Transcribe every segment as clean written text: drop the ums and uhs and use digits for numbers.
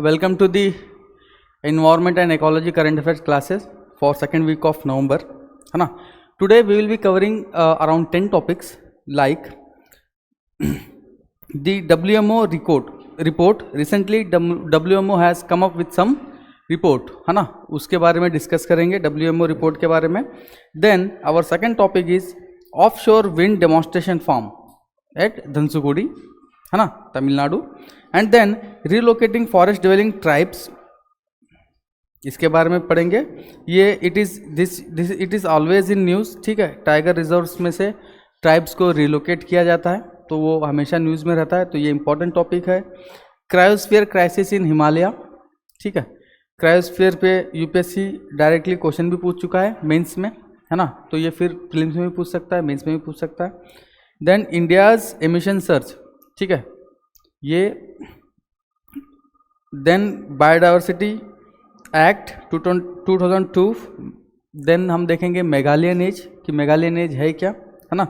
welcome to the environment and ecology current affairs classes for second week of November, है ना. Today we will be covering around 10 topics like the WMO report. Recently WMO has come up with some report, है ना, उसके बारे में discuss करेंगे WMO report के बारे में. Then our second topic is offshore wind demonstration farm at धनसुगुड़ी, है ना, Tamil Nadu. And then relocating forest dwelling tribes, इसके बारे में पढ़ेंगे. ये it is always in news, ठीक है. टाइगर रिजर्व्स में से ट्राइब्स को रिलोकेट किया जाता है तो वो हमेशा न्यूज़ में रहता है, तो ये इंपॉर्टेंट टॉपिक है. क्रायोस्फीयर क्राइसिस इन हिमालय, ठीक है. क्रायोस्फीयर पे यूपीएससी डायरेक्टली क्वेश्चन भी पूछ चुका है मेंस में, है ना, तो ये फिर प्रीलिम्स में भी पूछ सकता है, मेंस में भी पूछ सकता है. देन इंडियाज़ एमिशन सर्च, ठीक है, ये. Then biodiversity act 2002. देन हम देखेंगे मेघालयन एज कि मेघालयन एज है क्या, है ना.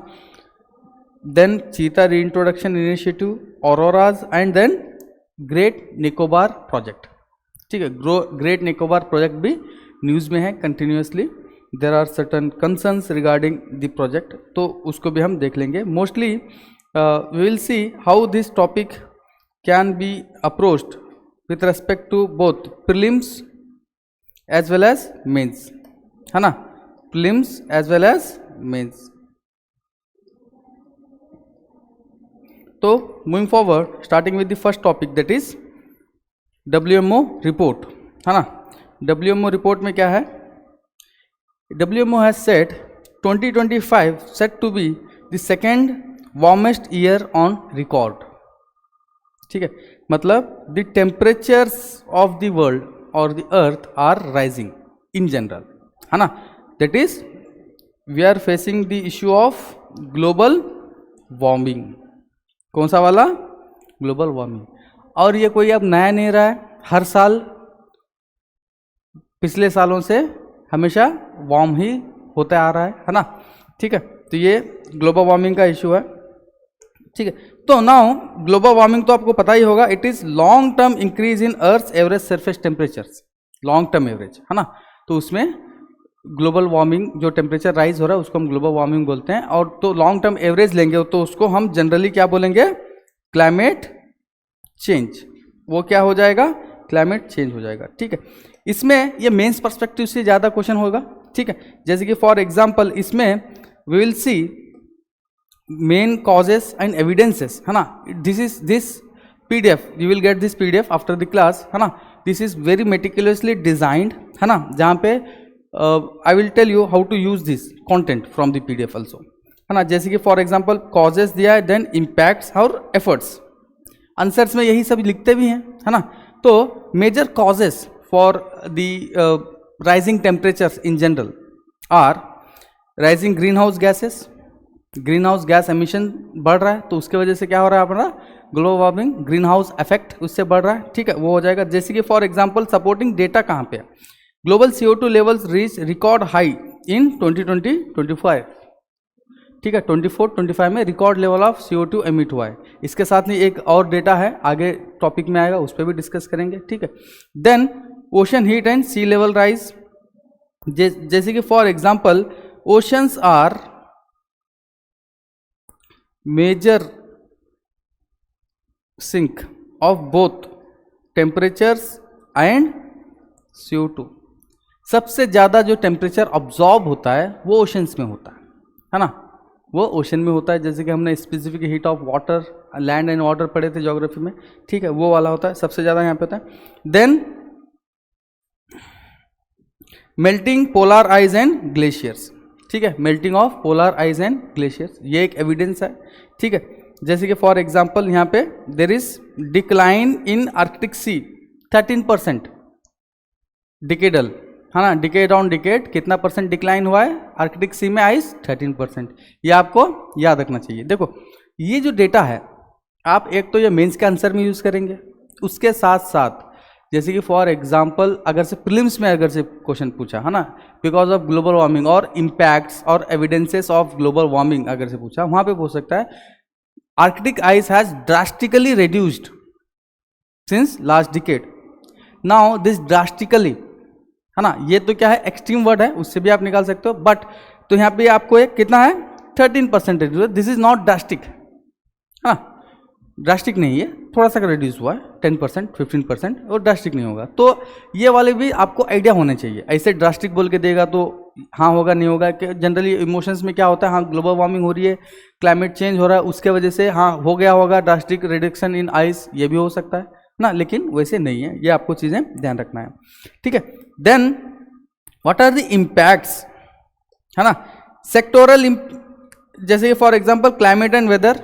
Then cheetah reintroduction initiative, auroras, and then great Nicobar project, ठीक है. ग्रेट निकोबार प्रोजेक्ट भी न्यूज़ में है continuously. There are certain concerns regarding the project, तो उसको भी हम देख लेंगे. Mostly we will see how this topic can be approached with respect to both prelims as well as mains, है ना, prelims as well as mains. तो moving forward, starting with the first topic, that is WMO report, है ना. WMO report में क्या है? WMO has said 2025 set to be the second warmest year on record, ठीक है. मतलब the temperatures of the world और the earth are rising in general, है ना. That is we are facing the issue of global warming. कौन सा वाला? Global warming. और ये कोई अब नया नहीं रहा है, हर साल पिछले सालों से हमेशा वार्म ही होता आ रहा है ना, ठीक है. तो ये ग्लोबल वार्मिंग का इश्यू है, ठीक है. तो नाउ ग्लोबल वार्मिंग तो आपको पता ही होगा, it is long term increase in earth average surface temperatures, long term average, है ना. तो उसमें ग्लोबल वार्मिंग जो टेम्परेचर राइज हो रहा है उसको हम ग्लोबल वार्मिंग बोलते हैं. और तो लॉन्ग टर्म एवरेज लेंगे तो उसको हम जनरली क्या बोलेंगे? Climate change. वो क्या हो जाएगा? क्लाइमेट चेंज हो जाएगा, ठीक है. इसमें ये मेंस पर्सपेक्टिव से ज़्यादा क्वेश्चन होगा, ठीक है. जैसे कि फॉर एग्जाम्पल इसमें we will see main causes and evidences, है ना. this PDF, you will get this PDF after the class, है ना. this is very meticulously designed, है ना, जहाँ पे I will tell you how to use this content from the PDF also, है ना. जैसे कि for example causes दिया है, then impacts और efforts. आंसर्स में यही सब लिखते भी हैं, है ना. तो major causes for the rising temperatures in general are rising greenhouse gases. Green house gas emission बढ़ रहा है तो उसके वजह से क्या हो रहा है अपना global warming, green house effect उससे बढ़ रहा है, ठीक है, वो हो जाएगा. जैसे कि फॉर एग्जांपल सपोर्टिंग डेटा कहाँ पे है? Global CO2 levels reach record high in 2020-25, ठीक है. 24-25 में record level of CO2 emit हुआ है. इसके साथ ही एक और डेटा है, आगे टॉपिक में आएगा, उस पर भी डिस्कस करेंगे, ठीक है. Then ocean heat and sea level rise. जैसे कि for example oceans are major sink of both temperatures and CO2. सबसे ज़्यादा जो टेम्परेचर ऑब्जॉर्ब होता है वो ओशंस में होता है ना, वो ओशन में होता है. जैसे कि हमने specific heat of water, land and water पढ़े थे ज्योग्राफी में, ठीक है, वो वाला होता है, सबसे ज़्यादा यहाँ पे होता है. Then melting polar ice and glaciers, ठीक है, melting of polar ice and glaciers, ये एक एविडेंस है, ठीक है. जैसे कि फॉर एग्जांपल यहाँ पे there is decline in Arctic sea 13% decadal, है ना. डिकेड ऑन डिकेड कितना परसेंट डिक्लाइन हुआ है आर्कटिक सी में आइस? 13%. ये आपको याद रखना चाहिए. देखो ये जो डेटा है आप एक तो ये मेंस के आंसर में यूज करेंगे, उसके साथ साथ जैसे कि फॉर एग्जांपल अगर से प्रीलिम्स में अगर से क्वेश्चन पूछा, है ना, बिकॉज ऑफ ग्लोबल वार्मिंग और इम्पैक्ट्स और एविडेंसेस ऑफ ग्लोबल वार्मिंग अगर से पूछा, वहाँ पे पूछ सकता है Arctic ice has drastically reduced since last decade, now this drastically, है ना, ये तो क्या है एक्सट्रीम वर्ड है, उससे भी आप निकाल सकते हो, बट तो यहाँ पे आपको एक कितना है 13% reduce, this is not drastic, हाँ ड्रास्टिक नहीं है, थोड़ा सा रिड्यूस हुआ है 10% 15%, और ड्रास्टिक नहीं होगा। तो ये वाले भी आपको आइडिया होने चाहिए, ऐसे ड्रास्टिक बोल के देगा तो हाँ होगा नहीं होगा, कि जनरली इमोशंस में क्या होता है, हाँ ग्लोबल वार्मिंग हो रही है, क्लाइमेट चेंज हो रहा है, उसके वजह से हाँ हो गया होगा ड्रास्टिक रिडक्शन इन आइस, ये भी हो सकता है ना, लेकिन वैसे नहीं है, ये आपको चीज़ें ध्यान रखना है, ठीक है। Then what are the impacts, है ना, सेक्टोरल, जैसे for example climate and weather,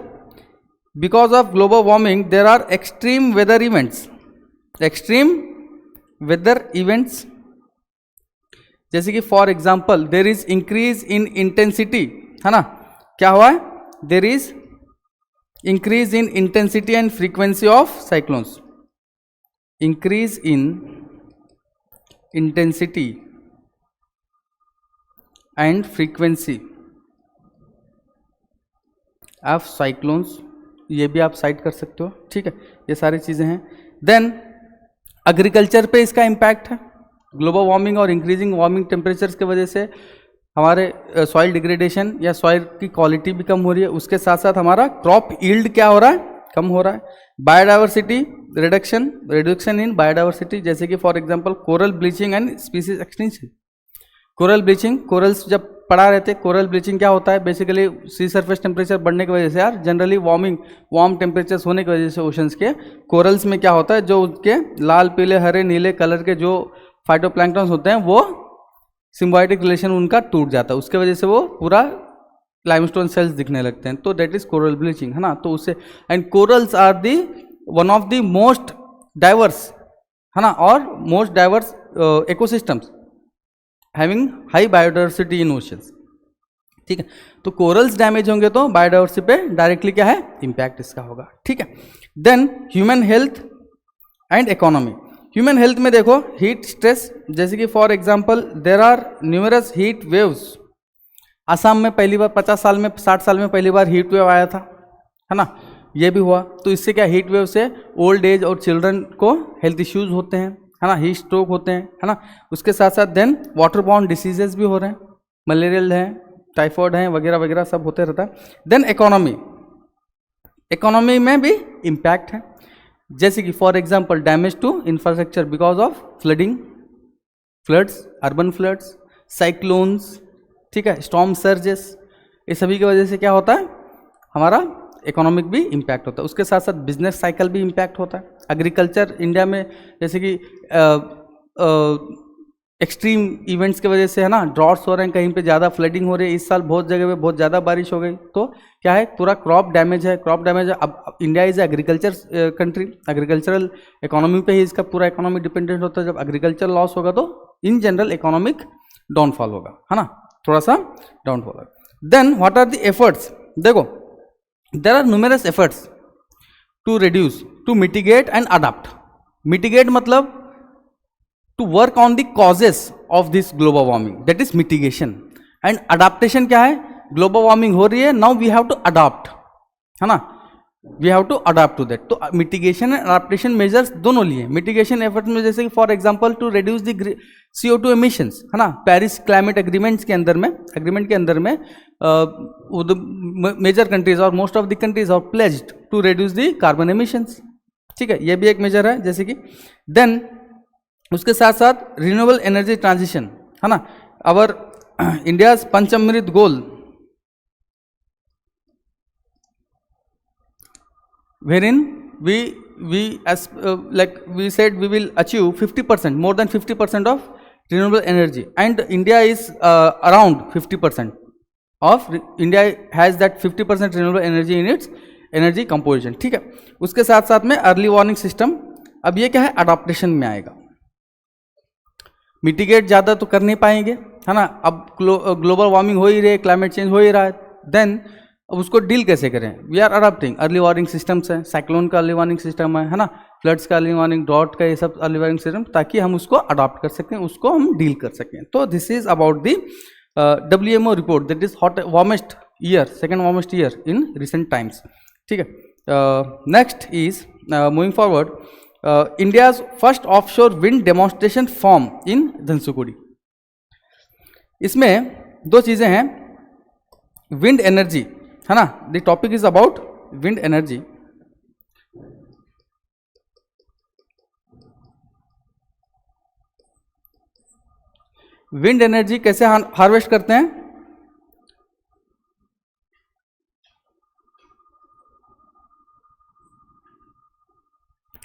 because of global warming there are extreme weather events, extreme weather events, जैसे कि for example there is increase in intensity, है ना, क्या हुआ है, there is increase in intensity and frequency of cyclones, increase in intensity and frequency of cyclones, ये भी आप साइड कर सकते हो, ठीक है, ये सारी चीज़ें हैं। देन एग्रीकल्चर पे इसका इम्पैक्ट है, ग्लोबल वार्मिंग और इंक्रीजिंग वार्मिंग टेम्परेचर्स के वजह से हमारे सॉइल डिग्रेडेशन या सॉइल की क्वालिटी भी कम हो रही है, उसके साथ साथ हमारा क्रॉप यील्ड क्या हो रहा है, कम हो रहा है। बायोडाइवर्सिटी रिडक्शन इन बायोडाइवर्सिटी, जैसे कि for example coral bleaching and species extinction. Coral bleaching, corals जब पढ़ा रहते, कोरल ब्लीचिंग क्या होता है, बेसिकली सी सरफेस टेम्परेचर बढ़ने की वजह से, यार जनरली वार्म टेम्परेचर्स होने की वजह से ओशंस के, कोरल्स में क्या होता है, जो उसके लाल पीले हरे नीले कलर के जो फाइटोप्लैंक्टन्स होते हैं वो सिम्बायोटिक रिलेशन उनका टूट जाता है, उसके वजह से वो पूरा लाइमस्टोन सेल्स दिखने लगते हैं, तो दैट इज कोरल ब्लीचिंग, है ना। तो उससे, and corals are the one of the most diverse, है ना, और most diverse ecosystems having high biodiversity in oceans, ठीक है। तो कोरल्स डैमेज होंगे तो बायोडाइवर्सिटी पे डायरेक्टली क्या है इम्पैक्ट इसका होगा, ठीक है। Then human health and economy, human health में देखो हीट स्ट्रेस, जैसे कि for example there are numerous heat waves, Assam में पहली बार 50 साल में 60 साल में पहली बार हीट वेव आया था, है ना, ये भी हुआ। तो इससे क्या, हीट वेव से ओल्ड एज और चिल्ड्रन को हेल्थ इश्यूज होते हैं, है ना, हीट स्ट्रोक होते हैं, है ना। उसके साथ साथ देन वाटर बॉर्न डिसीजेज भी हो रहे हैं, मलेरियल है, टाइफॉइड है, वगैरह वगैरह सब होते रहता है। देन इकोनॉमी, इकोनॉमी में भी इम्पैक्ट है, जैसे कि for example damage to infrastructure because of flooding, floods, urban floods, cyclones, ठीक है, स्टॉर्म सर्जेस, ये सभी की वजह से क्या होता है, हमारा इकोनॉमिक भी इम्पैक्ट होता है। उसके साथ साथ बिजनेस साइकिल भी इम्पैक्ट होता है। एग्रीकल्चर इंडिया में जैसे कि एक्सट्रीम इवेंट्स की वजह से, है ना, ड्रॉट्स हो रहे हैं, कहीं पे ज़्यादा फ्लडिंग हो रही है, इस साल बहुत जगह पे बहुत ज़्यादा बारिश हो गई, तो क्या है, पूरा क्रॉप डैमेज है, क्रॉप डैमेज है। अब India is agriculture country, agricultural economy पे ही इसका पूरा इकोनॉमी डिपेंडेंट होता है। जब एग्रीकल्चर लॉस होगा तो इन जनरल इकोनॉमिक डाउनफॉल होगा, है ना, थोड़ा सा डाउनफॉल होगा। Then what are the efforts, देखो there are numerous efforts to reduce, to mitigate and adapt. Mitigate मतलब to work on the causes of this global warming, that is mitigation. And adaptation क्या है, global warming हो रही है, now we have to adapt, है ना, we have to adapt to that. तो mitigation and adaptation measures दोनों लिए। मिटिगेशन एफर्ट्स में जैसे कि for example to reduce the CO2 emissions, है ना, पेरिस क्लाइमेट एग्रीमेंट्स के अंदर में, एग्रीमेंट के अंदर में मेजर कंट्रीज और most of the countries are pledged to reduce the carbon emissions, ठीक है, ये भी एक मेजर है जैसे कि। देन उसके साथ साथ रिन्यूएबल एनर्जी ट्रांजिशन, है ना, our India's Panchamrit goal, wherein we said we will achieve 50%, more than 50% of renewable energy, and India is around 50% of, India has that 50% renewable energy in its energy composition, ठीक है। उसके साथ साथ में early warning system, अब ये क्या है, अडाप्टेशन में आएगा। मिटिगेट ज़्यादा तो कर नहीं पाएंगे, है ना, अब ग्लोबल वार्मिंग हो ही रही है, क्लाइमेट चेंज हो ही रहा है, देन अब उसको डील कैसे करें, we are adopting early warning systems है, साइक्लोन का अर्ली वार्निंग सिस्टम है ना, फ्लड्स का अर्ली वार्निंग, ड्रॉट का, ये सब अर्ली वार्निंग सिस्टम, ताकि हम उसको अडॉप्ट कर सकें, उसको हम डील कर सकें। तो this is about the WMO report, that is warmest year, second warmest year in recent times, ठीक है। Next is moving forward, India's first offshore wind demonstration farm in Dhanushkodi. इसमें दो चीजें हैं, विंड एनर्जी है ना, the topic is about wind energy. Wind energy कैसे harvest करते हैं?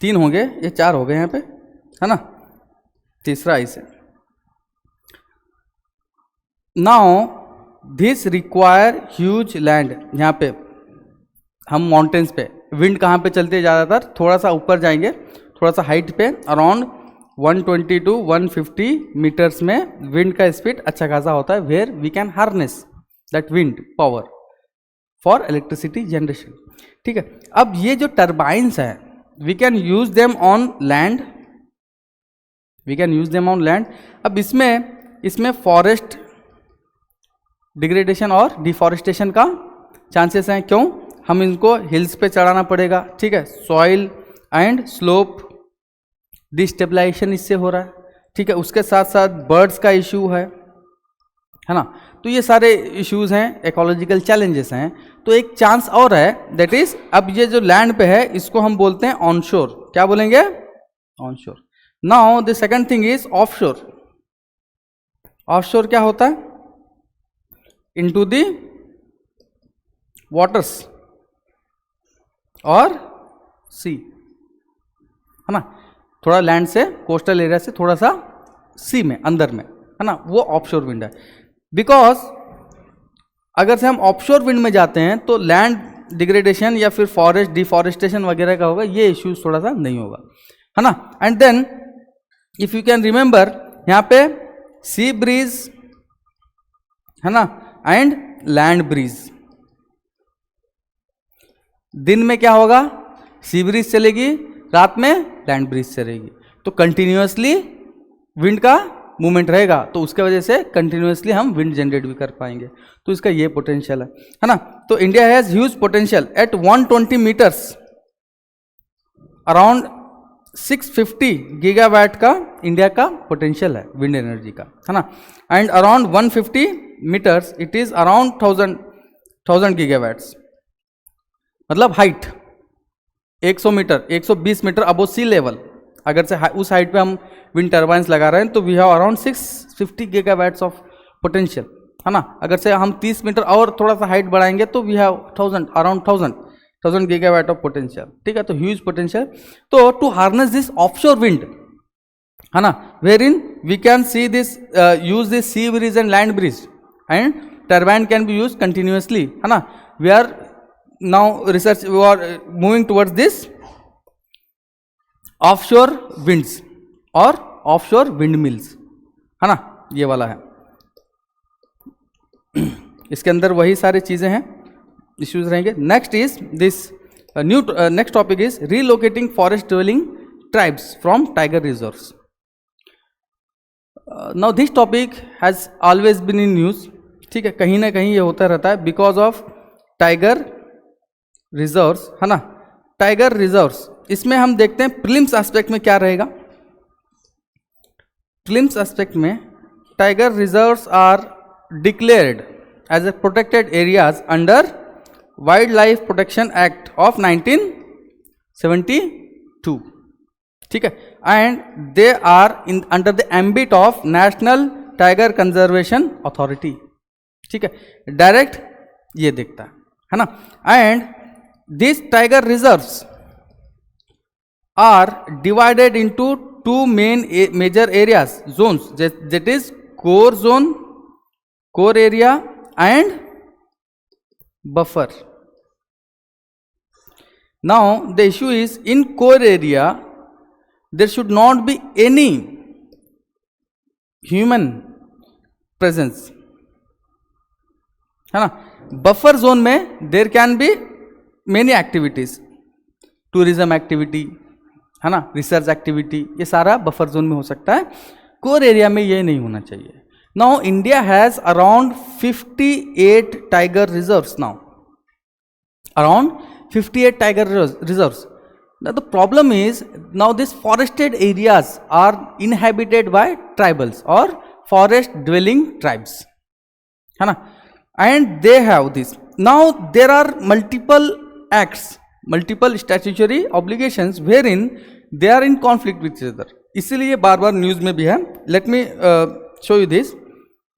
तीन हो गए, ये चार हो गए यहाँ पे, है ना, तीसरा इसे। Now this require huge land. यहाँ पे हम माउंटेन्स पे, विंड कहाँ पे चलते हैं ज़्यादातर, थोड़ा सा ऊपर जाएंगे, थोड़ा सा हाइट पे, अराउंड 120 to 150 मीटर्स में विंड का स्पीड अच्छा खासा होता है, where we can harness that wind power for electricity generation. ठीक है, अब ये जो टर्बाइंस है, we can use them on land, we can use them on land. अब इसमें फॉरेस्ट डिग्रेडेशन और डिफॉरेस्टेशन का चांसेस हैं। क्यों? हम इनको हिल्स पे चढ़ाना पड़ेगा, ठीक है, सॉइल एंड स्लोप डिस्टेबलाइजेशन इससे हो रहा है, ठीक है, उसके साथ साथ बर्ड्स का इशू है ना, तो ये सारे इश्यूज हैं, इकोलॉजिकल चैलेंजेस हैं। तो एक चांस और है, दैट इज, अब ये जो लैंड पे है इसको हम बोलते हैं ऑनशोर। क्या बोलेंगे? Onshore. Now the second thing is offshore. Offshore क्या होता है? इनटू द वाटर्स और सी, है ना, थोड़ा लैंड से, कोस्टल एरिया से थोड़ा सा सी में, अंदर में, है ना, वो ऑफशोर विंड है। बिकॉज अगर से हम ऑफशोर विंड में जाते हैं तो लैंड डिग्रेडेशन या फिर फॉरेस्ट डिफॉरेस्टेशन वगैरह का होगा, ये इश्यूज थोड़ा सा नहीं होगा, है ना। And then if you can remember, यहाँ पे सी ब्रीज है ना, एंड लैंड ब्रीज। दिन में क्या होगा? सी ब्रीज चलेगी, रात में लैंड ब्रीज चलेगी, तो कंटिन्यूअसली विंड का मूवमेंट रहेगा, तो उसके वजह से कंटिन्यूअसली हम विंड जनरेट भी कर पाएंगे। तो इसका ये पोटेंशियल है ना। तो India has huge potential at 120 metres, around 650 gigawatt का इंडिया का पोटेंशियल है विंड एनर्जी का, है ना। And around 150 metres it is around 1000 gigawatts, मतलब height 100 metre 120 metre above sea level. अगर से उस हाइट पे हम विंड टर्बाइंस लगा रहे हैं तो we have around 650 gigawatts of potential, है ना। अगर से हम 30 मीटर और थोड़ा सा हाइट बढ़ाएंगे तो we have around 1000 gigawatt of potential, ठीक है, तो ह्यूज पोटेंशियल। तो to harness this offshore wind, है ना, wherein we can see this use this sea breeze and land breeze and turbine can be use continuously, है ना। We are now research, we are moving towards this offshore winds और offshore wind mills, है ना, ये वाला है। इसके अंदर वही सारी चीजें हैं, इश्यूज रहेंगे। Next is this next topic is relocating forest dwelling tribes from tiger reserves. Now this topic has always been in news, ठीक है, कहीं ना कहीं ये होता रहता है बिकॉज ऑफ टाइगर रिजर्व्स, है ना। टाइगर रिजर्व्स, इसमें हम देखते हैं प्रीलिम्स एस्पेक्ट में क्या रहेगा। प्रीलिम्स एस्पेक्ट में tiger reserves are declared as a protected areas under wild life protection act of 1972, ठीक है, and they are in under the ambit of national tiger conservation authority, ठीक है, डायरेक्ट ये देखता है ना। And this tiger reserves are divided into two main major areas, zones, that is core zone, core area and buffer. Now the issue is, in core area there should not be any human presence, है ना। Buffer zone में there can be many activities, tourism activity, है ना, research activity, ये सारा buffer zone में हो सकता है, कोर एरिया में ये नहीं होना चाहिए। Now India has around 58 tiger reserves, now around 58 tiger reserves. Now the problem is now these forested areas are inhabited by tribals or forest dwelling tribes, है ना, and they have this. Now there are multiple acts, multiple statutory obligations wherein they are in conflict with each other. इसीलिए बार बार news में भी है. Let me show you this.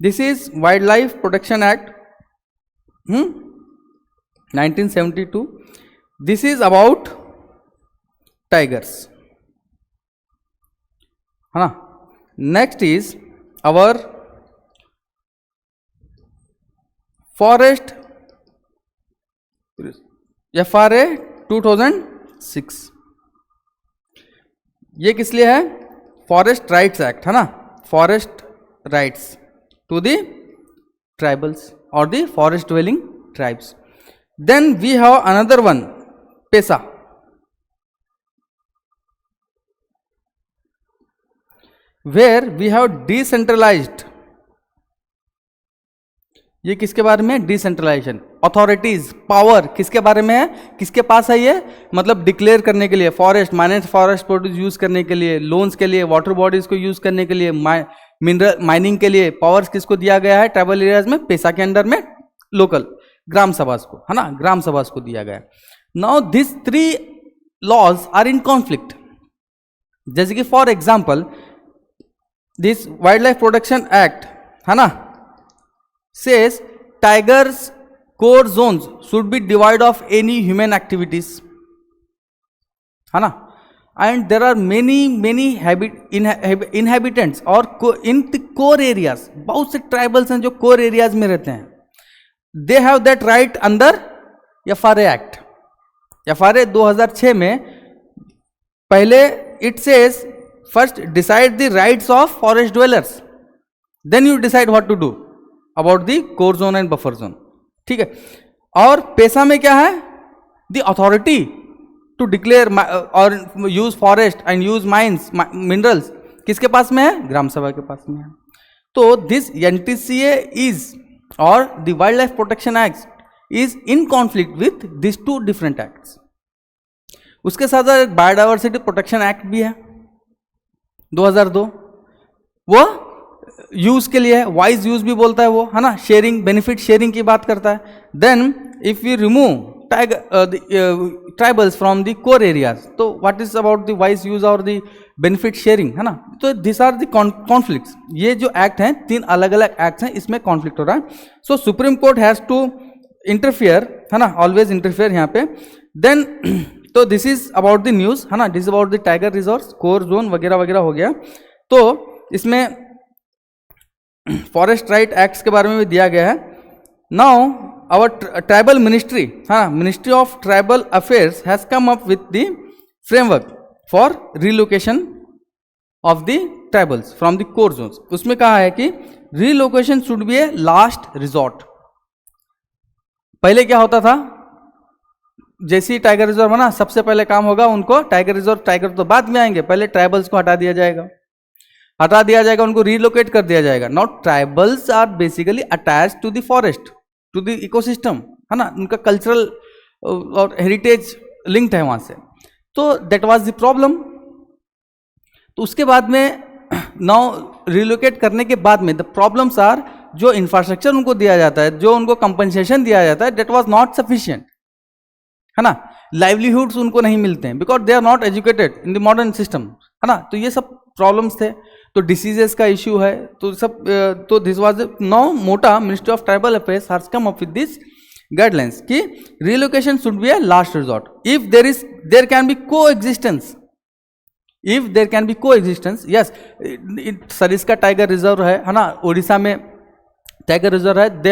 This is Wildlife Protection Act 1972. This is about tigers, है ना. Next is our forest FRA 2006. ये किस लिए है? फॉरेस्ट राइट्स एक्ट, है ना. Forest rights to the tribals और the forest dwelling tribes. Then we have another one, PESA. Where we have decentralised. ये किसके बारे में? डिसेंट्रलाइजेशन. अथॉरिटीज, पावर किसके बारे में है? किसके पास है ये? मतलब डिक्लेयर करने के लिए, forest manage forest produce use करने के लिए, लोन्स के लिए, वाटर बॉडीज को यूज करने के लिए, मिनरल माइनिंग के लिए पावर्स किसको दिया गया है? ट्राइबल एरियाज में पेसा के अंडर में लोकल ग्राम सभा को, है ना, ग्राम सभा को दिया गया है. Now this 3 laws are in conflict. जैसे कि for example this wild life protection act, है ना, says tigers core zones should be devoid of any human activities, है ना, and there are many inhabitants और in the core areas, बहुत से tribals हैं जो core areas में रहते हैं. they have that right under FRA Act. FRA 2006 में पहले it says first decide the rights of forest dwellers, then you decide what to do about the core zone and buffer zone. ठीक है. और पेसा में क्या है? the authority to declare और use forest and use mines minerals किसके पास में है? ग्राम सभा के पास में है. तो this NTCA is or the Wildlife Protection Act is in conflict with these 2 different acts. उसके साथ साथ बायोडाइवर्सिटी प्रोटेक्शन एक्ट भी है 2002. वो यूज के लिए, वाइज यूज भी बोलता है वो, है ना, शेयरिंग, बेनिफिट शेयरिंग की बात करता है. Then if you remove tribals from the core areas, तो what is about the wise use और द बेनिफिट शेयरिंग, है ना. तो दिस आर द कॉन्फ्लिक्ट्स. ये जो एक्ट हैं 3 अलग अलग एक्ट्स हैं, इसमें कॉन्फ्लिक्ट हो रहा है. So Supreme court has to interfere, है ना, ऑलवेज इंटरफियर यहाँ पे. देन तो this is about the news, है ना, this is about the tiger reserve, core zone वगैरह वगैरह हो गया. तो इसमें फॉरेस्ट राइट एक्ट्स के बारे में भी दिया गया है. नाउ आवर ट्राइबल मिनिस्ट्री, हाँ, ministry of tribal affairs has come up with the framework for relocation of the tribals from the core zones. उसमें कहा है कि relocation should be a last resort. पहले क्या होता था? जैसे ही टाइगर रिजर्व बना, सबसे पहले काम होगा उनको, टाइगर रिजर्व, टाइगर तो बाद में आएंगे, पहले ट्राइबल्स को हटा दिया जाएगा, उनको रिलोकेट कर दिया जाएगा. Not tribals are basically attach to the forest, to the ecosystem, है ना, उनका कल्चरल और हेरिटेज लिंक्ड है वहां से. तो दैट वाज द प्रॉब्लम. तो उसके बाद में नाउ रिलोकेट करने के बाद में द प्रॉब्लम्स आर, जो इंफ्रास्ट्रक्चर उनको दिया जाता है, जो उनको कंपनसेशन दिया जाता है, दैट वाज नॉट सफिशिएंट, है ना. लाइवलीहुड्स उनको नहीं मिलते हैं because they are not educated in the modern system, है ना. तो ये सब प्रॉब्लम्स थे. तो डिसीजेस का इश्यू है, तो सब, तो this was now MoTA ministry of tribal affairs has come up with this guidelines कि relocation should be a last resort if there can be coexistence, if there can be coexistence. Yes, Sariska tiger reserve है ना, उड़ीसा में tiger reserve है. They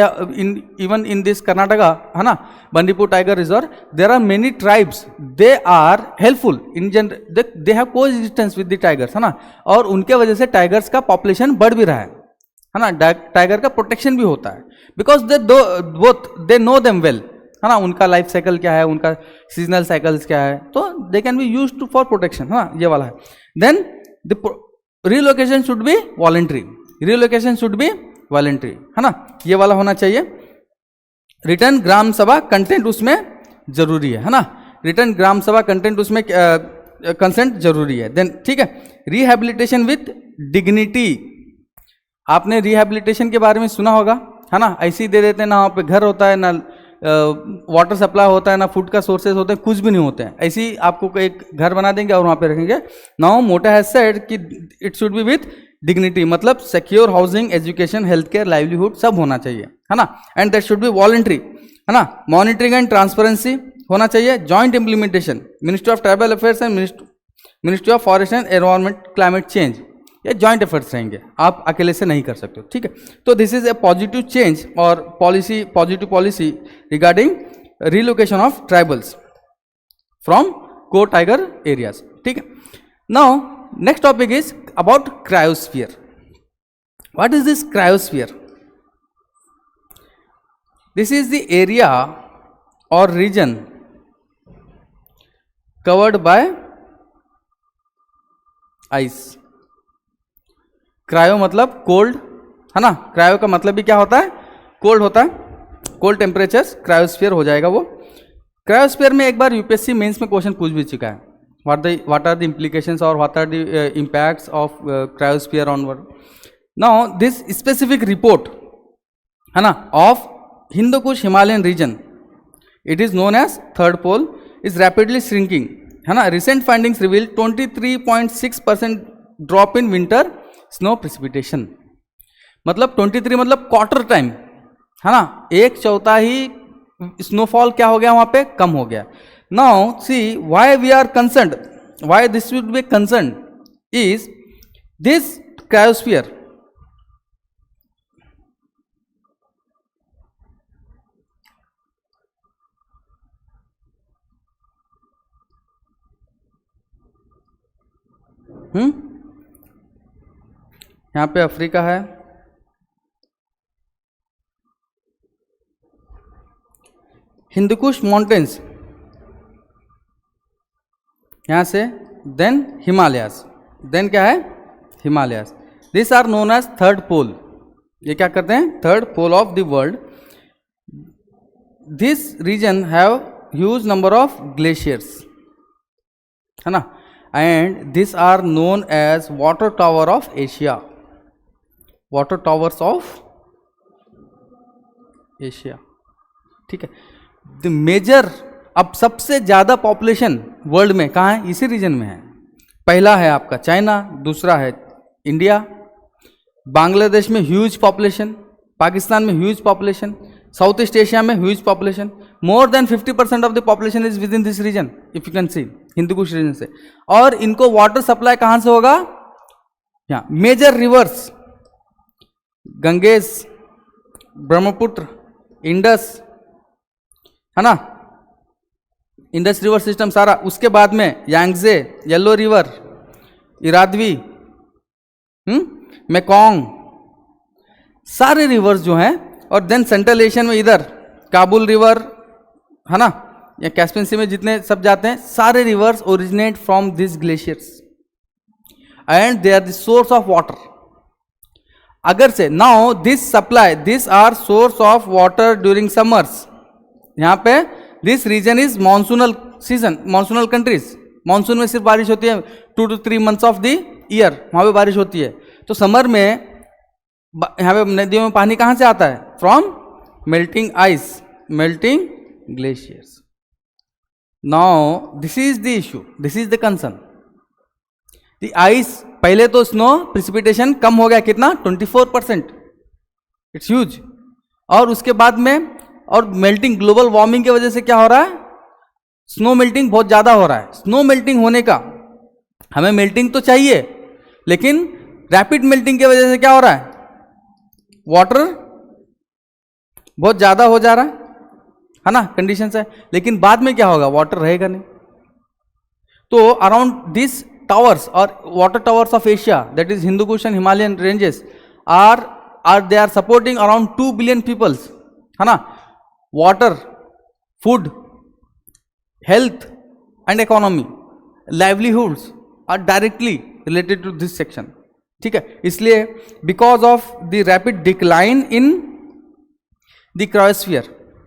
even in this Karnataka, है ना, Bandipur tiger reserve, there are many tribes, they are helpful in general, they have को existence with the tigers, है ना. और उनके वजह से टाइगर्स का पॉपुलेशन बढ़ भी रहा है ना. टाइगर का प्रोटेक्शन भी होता है because they know them well, है ना. उनका लाइफ साइकिल क्या है, उनका सीजनल साइकिल्स क्या है, तो they can be used to for protection, है ना. ये वाला है. Then the relocation should be voluntary, relocation should be voluntary, है ना. ये वाला होना चाहिए. रिटर्न ग्राम सभा कंटेंट उसमें जरूरी है ना. रिटर्न ग्राम सभा कंटेंट उसमें कंसेंट जरूरी है। देन ठीक है, रिहैबिलिटेशन विथ डिग्निटी, आपने रिहैबिलिटेशन के बारे में सुना होगा, है ना, ऐसे ही दे देते हैं ना, वहाँ पे घर होता है ना, वाटर सप्लाई होता है ना, फूड का सोर्सेज होते हैं, कुछ भी नहीं होते हैं, ऐसे ही आपको एक घर बना देंगे और वहाँ पे रखेंगे। नाउ मोटा हैज सेड कि it should be with dignity, मतलब secure housing, education, health care, livelihood सब होना चाहिए, है ना, and that should be voluntary, है ना, मॉनिटरिंग एंड ट्रांसपेरेंसी होना चाहिए, joint implementation, ministry of tribal affairs and ministry of forest and environment climate change, ये जॉइंट एफर्ट्स रहेंगे, आप अकेले से नहीं कर सकते हो, ठीक है। तो this is a positive change और policy, positive policy regarding relocation of tribals from core tiger areas, ठीक है। Now next topic is about cryosphere. What is this cryosphere? This is the area और region covered by ice. Cryo मतलब cold, है ना, cryo का मतलब भी क्या होता है, कोल्ड होता है, कोल्ड टेम्परेचर्स, क्रायोस्फीयर हो जाएगा वो। क्रायोस्फीयर में एक बार यूपीएससी मेंस में क्वेश्चन पूछ भी चुका है, व्हाट आर द इम्प्लीकेशंस और what are the impacts of cryosphere on world. Now this specific report, है ना, of Hindukush Himalayan region, it is known as third pole, is rapidly shrinking, है ना। Recent findings reveal 23.6% drop in winter snow precipitation, मतलब 23 मतलब quarter time, है ना, एक चौथाई स्नोफॉल क्या हो गया वहां पे, कम हो गया। Now see why we are concerned, why this should be concerned is this cryosphere यहाँ पे अफ्रीका है, हिंदुकुश माउंटेन्स यहाँ से, देन हिमालयास, देन क्या है, Himalayas, this are known as third pole, ये क्या करते हैं, third pole of the world. This region have huge number of glaciers, है ना, and this are known as water tower of Asia, water towers of Asia, ठीक है। The major, अब सबसे ज्यादा पॉपुलेशन वर्ल्ड में कहाँ है, इसी रीजन में है। पहला है आपका चाइना, दूसरा है इंडिया, बांग्लादेश में ह्यूज पॉपुलेशन, पाकिस्तान में huge population, south east Asia में huge population, more than 50% of the population is within this region, if you can see, Hindu Kush region से। और इनको वाटर सप्लाई कहाँ से होगा, यहाँ major rivers, Ganges, Brahmaputra, Indus, है ना, इंडस रिवर सिस्टम सारा, उसके बाद में Yangtze, yellow river, Irrawaddy, Mekong, सारे रिवर्स जो हैं, और देन सेंट्रल एशियन में इधर काबुल रिवर, है ना, या कैस्पियन सी में जितने सब जाते हैं, सारे rivers originate from this glaciers and they are the source of water. अगर say now this supply, this are source of water during summers, यहाँ पे this region is monsoonal season, monsoonal countries, monsoon में सिर्फ बारिश होती है 2 to 3 months of the year, वहाँ पे बारिश होती है। तो समर में यहाँ पे नदियों में पानी कहाँ से आता है, from melting ice, melting glaciers. Now this is the issue, this is the concern, the ice, पहले तो स्नो प्रिसिपिटेशन कम हो गया, कितना, 24%, इट्स ह्यूज। और उसके बाद में, और मेल्टिंग, ग्लोबल वार्मिंग की वजह से क्या हो रहा है, स्नो मेल्टिंग बहुत ज्यादा हो रहा है। स्नो मेल्टिंग होने का, हमें मेल्टिंग तो चाहिए, लेकिन रैपिड मेल्टिंग की वजह से क्या हो रहा है, वाटर बहुत ज्यादा हो जा रहा है ना, कंडीशंस है। लेकिन बाद में क्या होगा, वाटर रहेगा नहीं। तो अराउंड दिस टावर्स और water towers of Asia, that is Hindu Kush and Himalayan ranges, they are supporting around 2 billion peoples, है ना। Water, food, health and economy, livelihoods are directly related to this section, ठीक है। इसलिए because of the rapid decline in the cryosphere,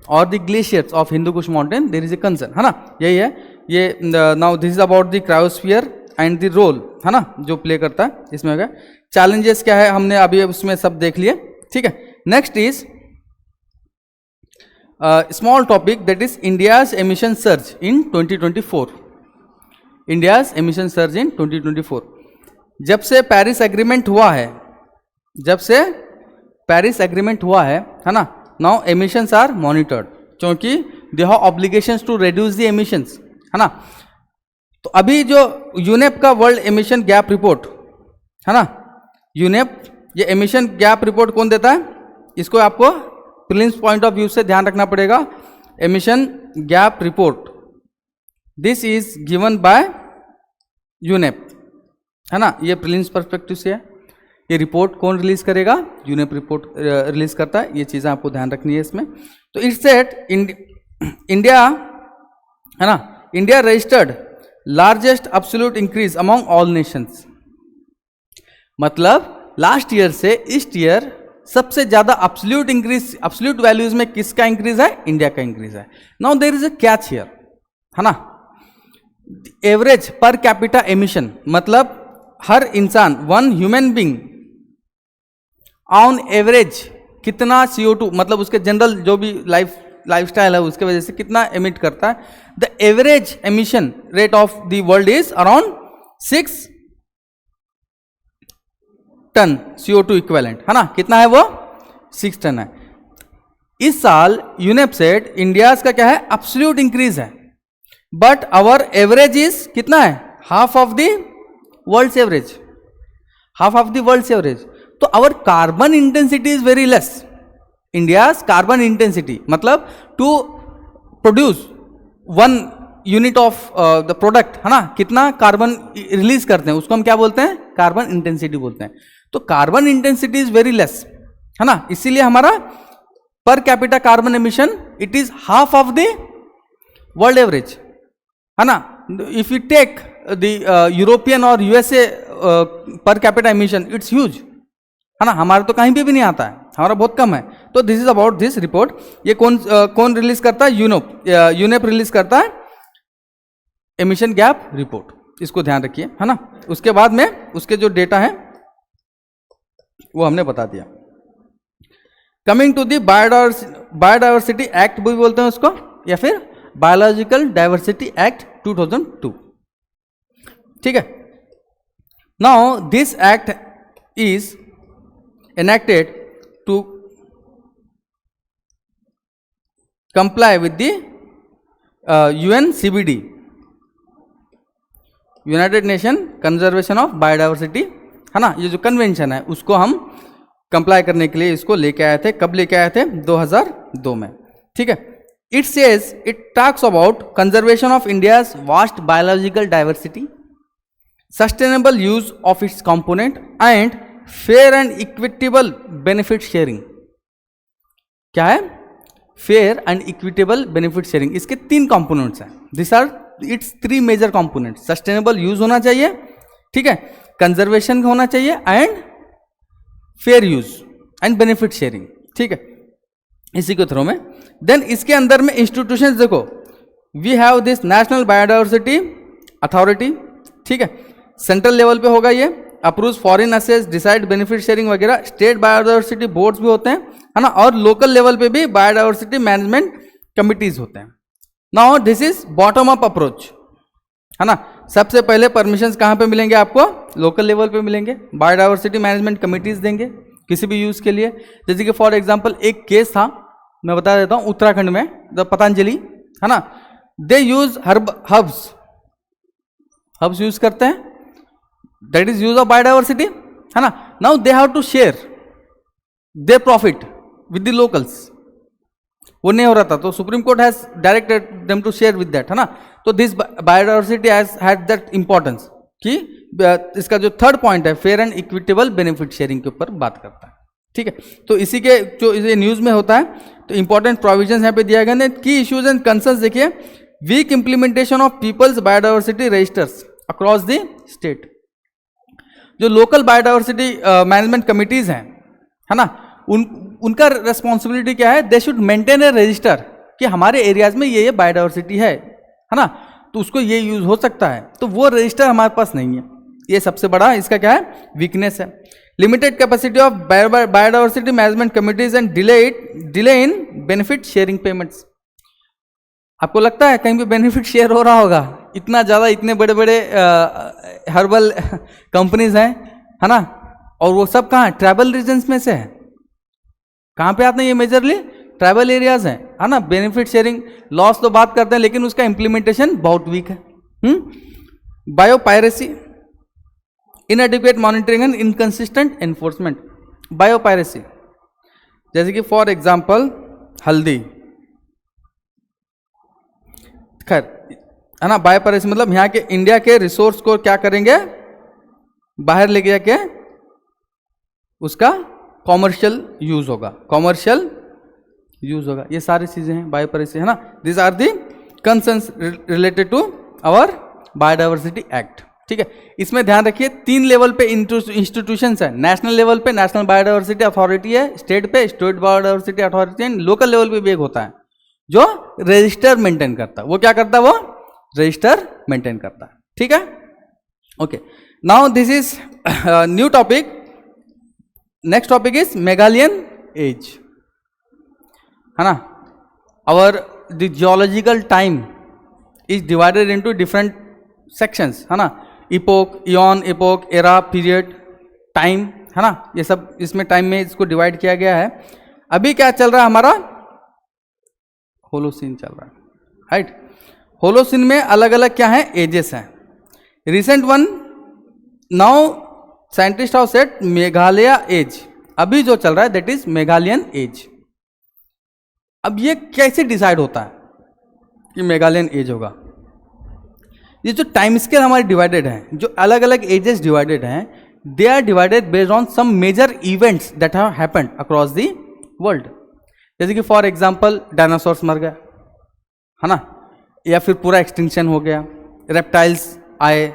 और the glaciers of Hindu Kush mountain there is a concern, है ना, यही है ये. Now this is about the cryosphere and the role, है ना, जो प्ले करता है इसमें. हो गया चैलेंजेस क्या है, हमने अभी उसमें सब देख लिए. ठीक है, next is small topic that is India's emission surge in 2024. India's emission surge इन 2024. जब से पेरिस एग्रीमेंट हुआ है, जब से पेरिस एग्रीमेंट हुआ है ना, नाउ एमिशंस आर मॉनिटर्ड, क्योंकि they have obligations to reduce the emissions, है ना. तो अभी जो यूनेप का वर्ल्ड एमिशन गैप रिपोर्ट है ना, यूनेप ये एमिशन गैप रिपोर्ट कौन देता है, इसको आपको प्रिलिम्स पॉइंट ऑफ व्यू से ध्यान रखना पड़ेगा. Emission gap report this is given by UNEP, है ना, ये प्रिलिम्स पर्सपेक्टिव से है. ये रिपोर्ट कौन रिलीज करेगा, यूनेप रिपोर्ट रिलीज करता है. ये चीज़ें आपको ध्यान रखनी है इसमें. तो इट्स सेट इंडिया, है ना, India registered largest absolute increase among all Nations. मतलब लास्ट ईयर से इस ईयर सबसे ज्यादा एब्सोल्यूट इंक्रीज, एब्सोल्यूट वैल्यूज में किसका इंक्रीज है, इंडिया का इंक्रीज है. Now there is a catch here, है ना. एवरेज पर कैपिटा एमिशन, मतलब हर इंसान, one human being on average कितना CO2, मतलब उसके जनरल जो भी लाइफस्टाइल है उसके वजह से कितना एमिट करता है. The average emission rate of the world is around 6 ton CO2 equivalent, है ना. कितना है वो, 6 टन है. इस साल यूनेप सेड इंडिया का क्या है, एब्सोल्यूट इंक्रीज है, बट आवर एवरेज इज कितना है, half of the world's average, half of the world's average. तो our carbon intensity is very less. India's carbon intensity, मतलब to produce 1 unit of the product, है ना, कितना carbon release करते हैं, उसको हम क्या बोलते हैं, कार्बन इंटेंसिटी बोलते हैं. तो carbon intensity is very less, है ना, इसीलिए हमारा per capita carbon emission it is half of the world average, है ना. If you take the European और USA per capita emission it's huge, है ना, हमारा तो कहीं पे भी नहीं आता है, हमारा बहुत कम है. तो this is about this report. ये कौन रिलीज करता है, यूनेप रिलीज करता है एमिशन गैप रिपोर्ट, इसको ध्यान रखिए, है ना. उसके बाद में उसके जो डेटा है वो हमने बता दिया. Coming to the biodiversity act भी बोलते हैं उसको, या फिर बायोलॉजिकल डाइवर्सिटी एक्ट 2002. ठीक है. Now this act is enacted to comply with the UNCBD, United nation conservation of biodiversity, है ना. ये जो कन्वेंशन है उसको हम कंप्लाई करने के लिए इसको लेके आए थे. कब लेके आए थे, 2002 में. ठीक है. It says, it talks about conservation of India's vast biological diversity, sustainable use of its component and fair and equitable benefit sharing. क्या है, fair and equitable benefit sharing. इसके 3 कंपोनेंट्स हैं. This are its 3 major component. Sustainable use होना चाहिए, ठीक है, conservation होना चाहिए and fair use and benefit sharing. ठीक है, इसी के थ्रू में. देन इसके अंदर में इंस्टीट्यूशंस देखो, we have this national biodiversity authority, ठीक है, सेंट्रल लेवल पे होगा ये, approves foreign access, decide benefit sharing वगैरह. स्टेट बायोडाइवर्सिटी बोर्ड्स भी होते हैं, है ना, और लोकल लेवल पे भी बायोडाइवर्सिटी मैनेजमेंट कमिटीज होते हैं. Now this is bottom up approach, है ना. सबसे पहले परमिशंस कहाँ पे मिलेंगे आपको, लोकल लेवल पे मिलेंगे. बायोडाइवर्सिटी मैनेजमेंट कमिटीज देंगे किसी भी यूज के लिए. जैसे कि फॉर एग्जांपल एक केस था, मैं बता देता हूँ, उत्तराखंड में द पतंजलि, है ना, दे यूज हर्ब्स यूज करते हैं, that is use of biodiversity, है ना. Now they have to share the profit with the locals. वो नहीं हो रहा था, तो supreme court has directed them to share with that, है ना. तो this biodiversity has that importance कि इसका जो थर्ड पॉइंट है fair and equitable benefit sharing के ऊपर बात करता है. ठीक है, तो इसी के जो इसे न्यूज में होता है, तो इंपॉर्टेंट प्रोविजंस यहाँ पे दिया गया है. की इश्यूज एंड कंसर्न्स देखिए, weak implementation of people's biodiversity registers across the state. जो लोकल बायोडाइवर्सिटी मैनेजमेंट कमिटीज हैं, है ना, उनका रेस्पॉन्सिबिलिटी क्या है, they should maintain a register कि हमारे एरियाज में ये बायोडाइवर्सिटी है ना, तो उसको ये यूज हो सकता है, तो वो रजिस्टर हमारे पास नहीं है। ये सबसे बड़ा इसका क्या है, वीकनेस है। Limited capacity of biodiversity management committees and delay in benefit sharing payments. आपको लगता है कहीं पे बेनिफिट शेयर हो रहा होगा? इतना ज़्यादा, इतने बड़े बड़े हर्बल कंपनीज हैं, है ना, और वो सब कहाँ, ट्राइबल रीजन्स में से है। कहाँ पे आते हैं ये मेजरली? ट्राइबल एरियाज हैं, है ना। बेनिफिट शेयरिंग लॉस तो बात करते हैं, लेकिन उसका इंप्लीमेंटेशन बहुत वीक है। Biopiracy, इनएडिक्वेट monitoring and inconsistent enforcement. Biopiracy जैसे कि फॉर एग्जांपल हल्दी, खैर, है ना। बायोपायरेसी मतलब यहाँ के इंडिया के रिसोर्स को क्या करेंगे, बाहर लेके जाके उसका कॉमर्शियल यूज होगा, कॉमर्शियल यूज होगा। ये सारी चीजें हैं बायोपायरेसी, है ना। This are the concerns related to our biodiversity act. ठीक है, इसमें ध्यान रखिए 3 लेवल पे इंस्टीट्यूशंस है। नेशनल लेवल पे नेशनल बायोडाइवर्सिटी अथॉरिटी है, स्टेट पे state biodiversity authority, and local level पे भी एक होता है जो रजिस्टर मेंटेन करता है। वो क्या करता है? वो रजिस्टर मेंटेन करता है। ठीक है, okay. Now this is new topic. Next topic is Meghalayan age, है ना। Our the geological time is divided into different sections, है ना। Epoch, eon, epoch, era, period, time, है ना। ये सब इसमें टाइम में इसको डिवाइड किया गया है। अभी क्या चल रहा है हमारा? होलोसीन चल रहा है, राइट। होलोसीन में अलग अलग क्या है, एजेस हैं। Recent one now scientist how set Meghalaya age. अभी जो चल रहा है दैट इज मेघालयन एज। अब ये कैसे डिसाइड होता है कि मेघालयन एज होगा? ये जो टाइम स्केल हमारे डिवाइडेड हैं, जो अलग अलग एजेस डिवाइडेड हैं, they are divided based on some major events that have happened across the world. जैसे कि फॉर एग्जांपल डायनासोर्स मर गया, है ना, या फिर पूरा एक्सटिंक्शन हो गया, रेप्टाइल्स आए,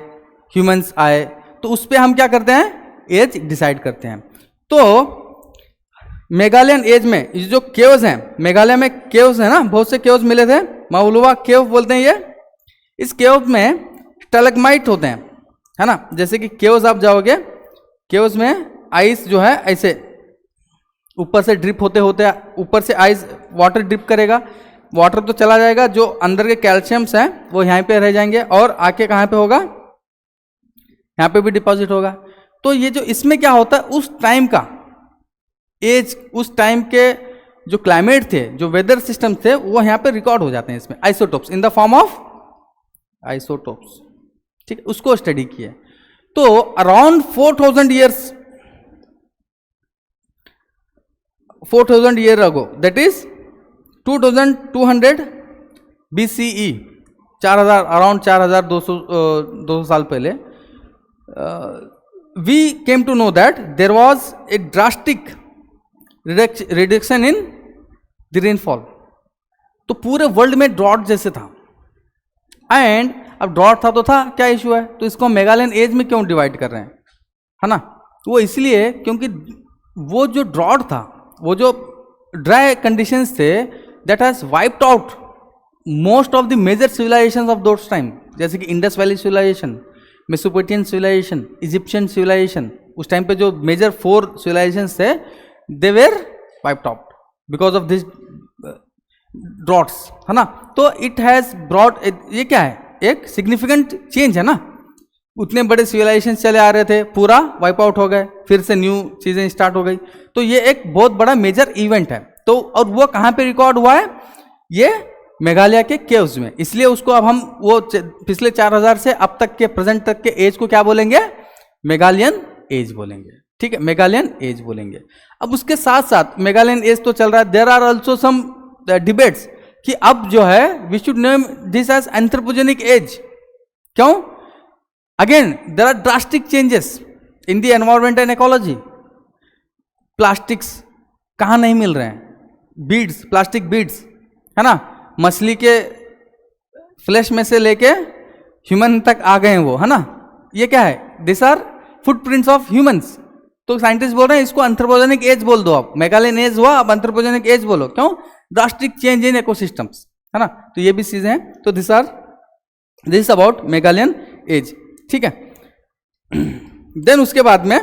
ह्यूमंस आए, तो उस पर हम क्या करते हैं, एज डिसाइड करते हैं। तो मेघालयन एज में ये जो केव्स हैं, मेघालय में केव्स है ना, बहुत से केव्स मिले थे, माउलुवा केव बोलते हैं ये। इस केव्स में स्टैलेग्माइट होते हैं, है ना। जैसे कि केव्स आप जाओगे, केव्स में आइस जो है ऐसे ऊपर से ड्रिप होते होते, ऊपर से आइस वाटर ड्रिप करेगा, वाटर तो चला जाएगा, जो अंदर के कैल्शियम्स हैं वो यहाँ पे रह जाएंगे और आके कहाँ पे होगा, यहाँ पे भी डिपॉजिट होगा। तो ये जो इसमें क्या होता है, उस टाइम का एज, उस टाइम के जो क्लाइमेट थे, जो वेदर सिस्टम थे, वो यहाँ पे रिकॉर्ड हो जाते हैं इसमें, isotopes in the form of isotopes. ठीक है, उसको स्टडी किया। तो around 4000 years, 4000 year ago, that is 2200 BCE, 4000, around 4200 साल पहले, we came to know that there was a drastic reduction in the rainfall। तो पूरे वर्ल्ड में ड्रॉट जैसे था, एंड अब ड्रॉट था तो था, क्या इशू है, तो इसको मेघालयन एज में क्यों डिवाइड कर रहे हैं, है ना। वो इसलिए क्योंकि वो जो ड्रॉट था, वो जो ड्राई कंडीशंस थे, that has wiped out most of the major civilizations of those time, जैसे कि Indus valley civilization, Mesopotamian civilization, Egyptian civilization. उस टाइम पे जो मेजर 4 सिविलाइजेशंस थे, they were wiped out because of this droughts, है ना। तो इट हैज ब्रॉट, ये क्या है, एक सिग्निफिकेंट चेंज है ना। उतने बड़े सिविलाइजेशन चले आ रहे थे, पूरा वाइप आउट हो गए, फिर से न्यू चीजें स्टार्ट हो गई। तो ये एक बहुत बड़ा मेजर इवेंट है। तो और वो कहाँ पे रिकॉर्ड हुआ है, ये मेघालय के केव्स में। इसलिए उसको अब हम वो पिछले 4000 से अब तक के प्रेजेंट तक के एज को क्या बोलेंगे, मेघालयन एज बोलेंगे। ठीक है, मेघालयन एज बोलेंगे। अब उसके साथ साथ मेघालयन एज तो चल रहा है, there are also some debates कि अब जो है we should name this age anthropogenic age. क्यों? Again there are drastic changes in the environment and ecology. Plastics कहाँ नहीं मिल रहे हैं, बीड्स, प्लास्टिक बीड्स, है ना, मछली के फ्लैश में से लेके ह्यूमन तक आ गए हैं वो, है ना। ये क्या है, this are footprints of humans. तो साइंटिस्ट बोल रहे हैं इसको एंथ्रोपोजेनिक एज बोल दो, आप मेघालयन एज हुआ, अब एंथ्रोपोजेनिक एज बोलो। क्यों? ड्रास्टिक चेंज इन इकोसिस्टम्स, है ना, तो ये भी चीजें हैं। तो दिस इज अबाउट मेगालियन एज, ठीक है। देन उसके बाद में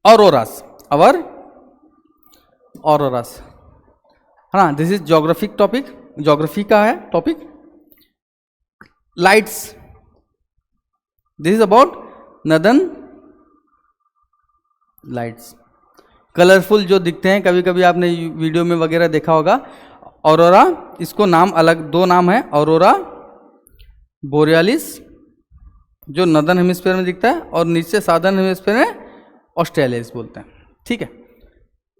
ऑरोरास, अवर ऑरोरास, है ना, this is geographic topic, geography का है topic. Lights, this is about northern lights, colourful जो दिखते हैं, कभी कभी आपने वीडियो में वगैरह देखा होगा। ऑरोरा, इसको नाम अलग, दो नाम है, ऑरोरा बोरियालिस जो नदर्न हेमिस्फीयर में दिखता है, और नीचे सादर्न हेमिस्फीयर में ऑस्ट्रेलियास बोलते हैं, ठीक है।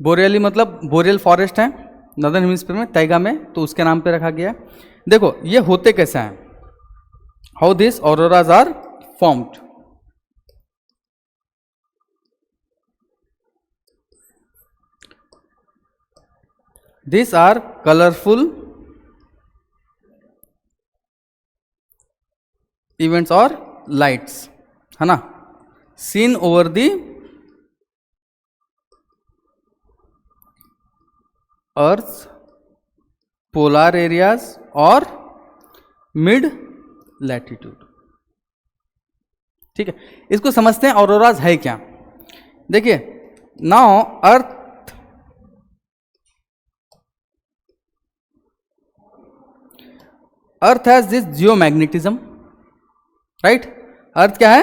बोरियली मतलब बोरियल फॉरेस्ट है नदर्न हेमिस्फीयर में, तैगा में, तो उसके नाम पे रखा गया है। देखो ये होते कैसे हैं, how this auroras are formed. These are colorful events or lights, है ना, seen over the Earth's polar areas और mid latitude, ठीक है। इसको समझते हैं ऑरोराज है क्या। देखिए, now earth has this geomagnetism, right. Earth क्या है,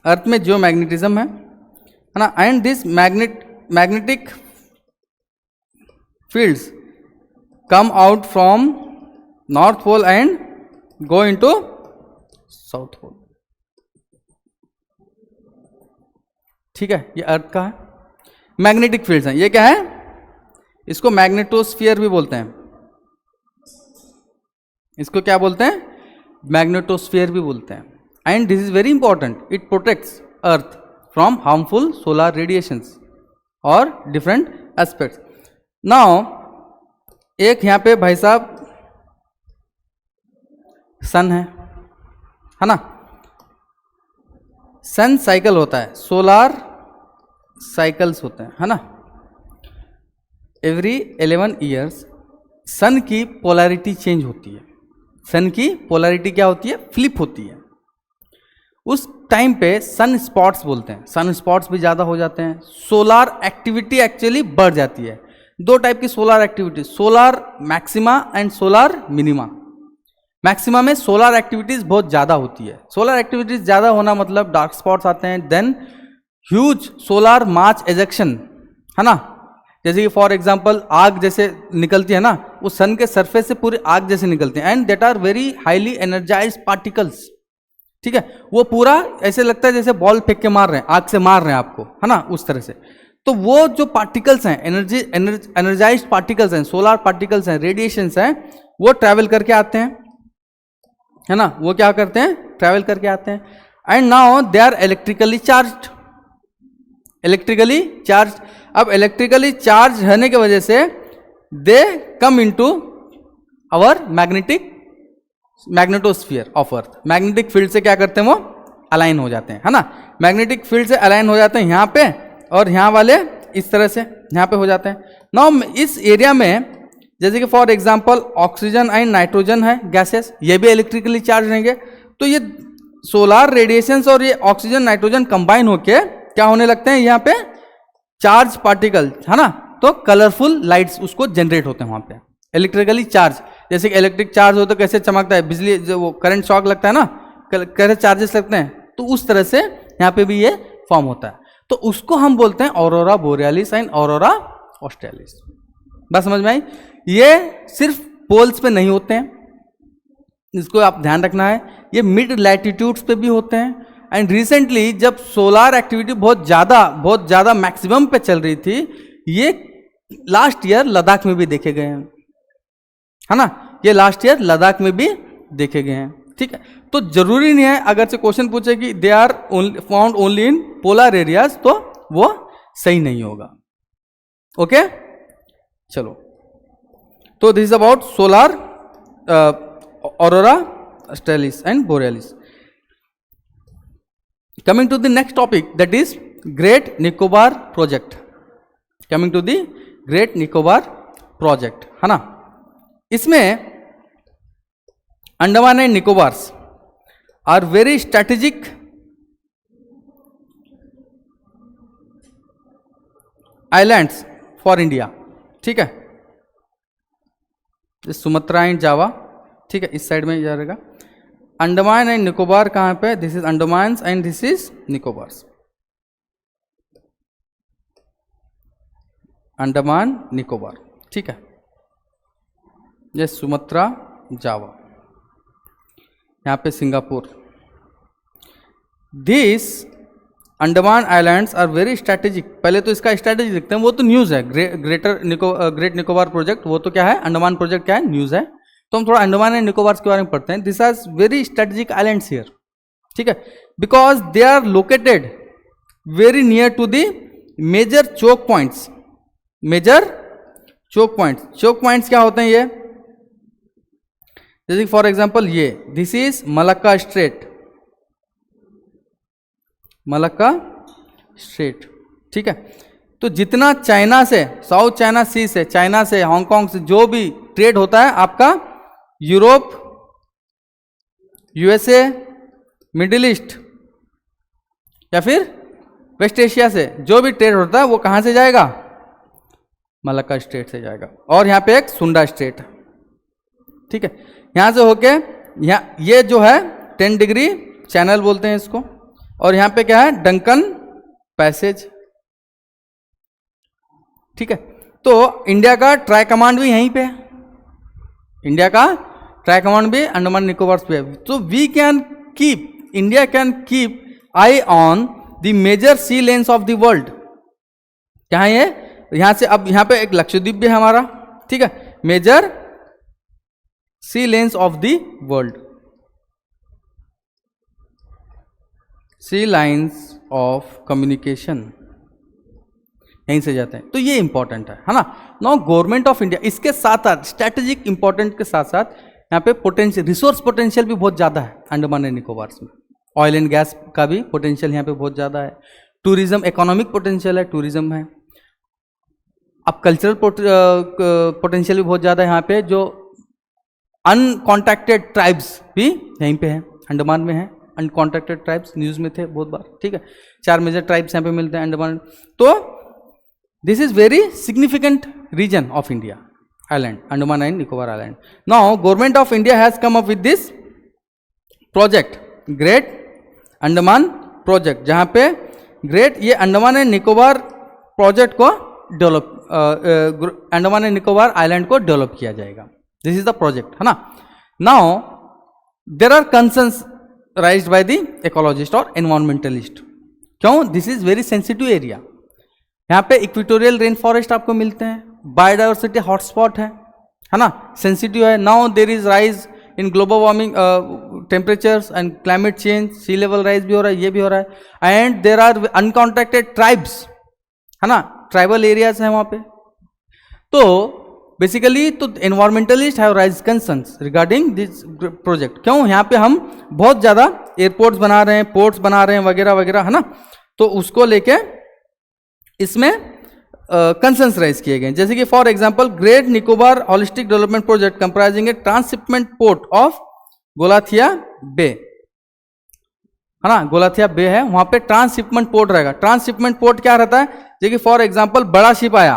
अर्थ में जियोमैग्नेटिज्म है ना, and this magnetic fields come out from north pole and go into south pole, ठीक है। ये अर्थ का है, मैग्नेटिक फील्ड्स हैं। ये क्या है, इसको मैग्नेटोस्फीयर भी बोलते हैं, इसको क्या बोलते हैं, मैग्नेटोस्फीयर भी बोलते हैं। And this is very important, it protects earth from harmful solar radiations और डिफरेंट एस्पेक्ट्स। नाउ एक यहाँ पे भाई साहब सन है ना, सन साइकिल होता है, सोलर साइकिल्स होते हैं, है ना। एवरी 11 ईयर्स सन की पोलैरिटी चेंज होती है, सन की पोलैरिटी क्या होती है, फ्लिप होती है। उस टाइम पे सन स्पॉट्स बोलते हैं, सन स्पॉट्स भी ज़्यादा हो जाते हैं, सोलर एक्टिविटी एक्चुअली बढ़ जाती है। दो टाइप की solar activity, solar maxima and solar minima. Maxima में सोलर एक्टिविटीज बहुत ज़्यादा होती है, सोलर एक्टिविटीज ज़्यादा होना मतलब डार्क स्पॉट्स आते हैं, देन ह्यूज सोलर मास एजेक्शन, है ना, जैसे कि फॉर एग्जांपल आग जैसे निकलती है ना, वो सन के सरफेस से पूरी आग जैसे निकलती है, and that are very highly energized particles, ठीक है। वो पूरा ऐसे लगता है जैसे बॉल फेंक के मार रहे हैं, आग से मार रहे हैं आपको, है ना, उस तरह से। तो वो जो पार्टिकल्स हैं, एनर्जाइज्ड पार्टिकल्स हैं, सोलर पार्टिकल्स हैं, रेडिएशंस हैं, वो ट्रैवल करके आते हैं, है ना, वो क्या करते हैं, ट्रैवल करके आते हैं। And now they are electrically charged, electrically charge. अब इलेक्ट्रिकली चार्ज रहने की वजह से they come into our magnetosphere of earth. Magnetic field से क्या करते हैं, वो अलाइन हो जाते हैं, है ना, मैग्नेटिक फील्ड से अलाइन हो जाते हैं यहाँ पे, और यहाँ वाले इस तरह से यहाँ पे हो जाते हैं। नाउ इस एरिया में जैसे कि for example oxygen and nitrogen है गैसेस, ये भी इलेक्ट्रिकली चार्ज रहेंगे। तो ये सोलर रेडिएशंस और ये ऑक्सीजन नाइट्रोजन कंबाइन होके क्या होने लगते हैं, यहाँ पे चार्ज पार्टिकल, है ना, तो कलरफुल लाइट्स उसको जनरेट होते हैं वहाँ पे, इलेक्ट्रिकली चार्ज। जैसे कि इलेक्ट्रिक चार्ज हो तो कैसे चमकता है, बिजली जो वो करंट शॉक लगता है ना, कैसे चार्जेस लगते हैं, तो उस तरह से यहाँ पे भी ये फॉर्म होता है। तो उसको हम बोलते हैं aurora borealis and aurora australis. बस समझ में आई। ये सिर्फ पोल्स पे नहीं होते हैं, इसको आप ध्यान रखना है, ये मिड लैटिट्यूड्स पे भी होते हैं। एंड रिसेंटली जब सोलर एक्टिविटी बहुत ज़्यादा मैक्सिमम पे चल रही थी, ये लास्ट ईयर लद्दाख में भी देखे गए हैं, है ना, ये लास्ट ईयर लद्दाख में भी देखे गए हैं, ठीक है। तो जरूरी नहीं है अगर से क्वेश्चन पूछे कि they are found only in polar areas, तो वो सही नहीं होगा। ओके, चलो, तो this is about solar aurora australis and borealis. Coming to the next topic, that is Great Nicobar project. Coming to the Great Nicobar project, है ना। इसमें Andaman and Nicobars are very strategic islands for India, ठीक है। Sumatra and जावा, ठीक है, इस side में जा रहेगा। अंडमान एंड निकोबार कहाँ पे, this is Andaman and this is Nicobars. Andaman Nicobar, ठीक है, ये सुमात्रा जावा, यहाँ पे Singapore. This Andaman islands are very strategic. पहले तो इसका स्ट्रैटेजी लिखते हैं, वो तो न्यूज़ है। ग्रेट निकोबार प्रोजेक्ट, वो तो क्या है, अंडमान प्रोजेक्ट क्या है, न्यूज़ है। तो हम थोड़ा अंडमान एंड निकोबार के बारे में पढ़ते हैं। This are very strategic islands here, ठीक है, because they are located very near to the major choke points. Major choke points, choke points क्या होते हैं ये, जैसे फॉर एग्जांपल ये, this is Malacca strait, Malacca strait, ठीक है। तो जितना चाइना से, साउथ चाइना सी से, चाइना से, हांगकांग से जो भी ट्रेड होता है आपका, यूरोप, यूएसए, मिडिल ईस्ट या फिर वेस्ट एशिया से जो भी ट्रेड होता है वो कहां से जाएगा, मलक्का स्ट्रेट से जाएगा। और यहाँ पे एक सुंडा स्ट्रेट, ठीक है, यहां से होके यहाँ ये जो है 10 डिग्री चैनल बोलते हैं इसको, और यहां पे क्या है, डंकन पैसेज, ठीक है। तो इंडिया का ट्राई कमांड भी यहीं पे है, इंडिया का ट्राई कमांड भी अंडमान निकोबार पे है। तो we can keep, India can keep eye on the major sea lanes of the world. क्या है ये, यहां से अब यहां पे एक लक्षद्वीप भी है हमारा, ठीक है, major sea lanes of the world, sea lines of communication यहीं से जाते हैं। तो ये इंपॉर्टेंट है ना। नाउ गवर्नमेंट ऑफ इंडिया, इसके साथ साथ स्ट्रैटेजिक इंपॉर्टेंट के साथ साथ यहाँ पे पोटेंशियल, रिसोर्स पोटेंशियल भी बहुत ज़्यादा है अंडमान एंड निकोबार में। ऑयल एंड गैस का भी पोटेंशियल यहाँ पे बहुत ज़्यादा है। टूरिज्म, इकोनॉमिक पोटेंशियल है, टूरिज्म है। अब कल्चरल पोटेंशियल भी बहुत ज़्यादा है यहाँ पे, जो अनकॉन्टैक्टेड ट्राइब्स भी यहीं पे है, अंडमान में है। अनकॉन्टैक्टेड ट्राइब्स न्यूज़ में थे बहुत बार, ठीक है। 4 मेजर ट्राइब्स यहाँ पे मिलते हैं अंडमान। तो this is very significant region of India, island, Andaman and Nicobar island. Now government of India has come up with this project, great Andaman project, जहाँ पे ग्रेट, ये अंडमान एंड निकोबार प्रोजेक्ट को develop, Andaman and Nicobar island को डेवलप किया जाएगा। दिस इज द प्रोजेक्ट, है ना। Now there are concerns raised by the ecologist और एनवायरमेंटलिस्ट। क्यों, this is very sensitive area. यहाँ पे इक्वेटोरियल रेन फॉरेस्ट आपको मिलते हैं, बायोडाइवर्सिटी हॉटस्पॉट है ना, सेंसिटिव है। Now there is rise in global warming temperatures and climate change, sea level rise भी हो रहा है, ये भी हो रहा है। And there are uncontacted tribes, है ना, ट्राइबल एरियाज हैं वहाँ पे। तो बेसिकली तो environmentalist have rise concerns regarding this project. क्यों, यहाँ पे हम बहुत ज़्यादा एयरपोर्ट्स बना रहे हैं, पोर्ट्स बना रहे हैं वगैरह वगैरह, है ना। तो उसको लेके इसमें कंसर्न्स राइज किए गए, जैसे कि for example great Nicobar holistic development project comprising a transshipment port of Galathea bay, है ना, गोलाथिया बे है, वहां पे ट्रांसशिपमेंट पोर्ट रहेगा। ट्रांसशिपमेंट पोर्ट क्या रहता है, जैसे कि फॉर एग्जांपल बड़ा शिप आया,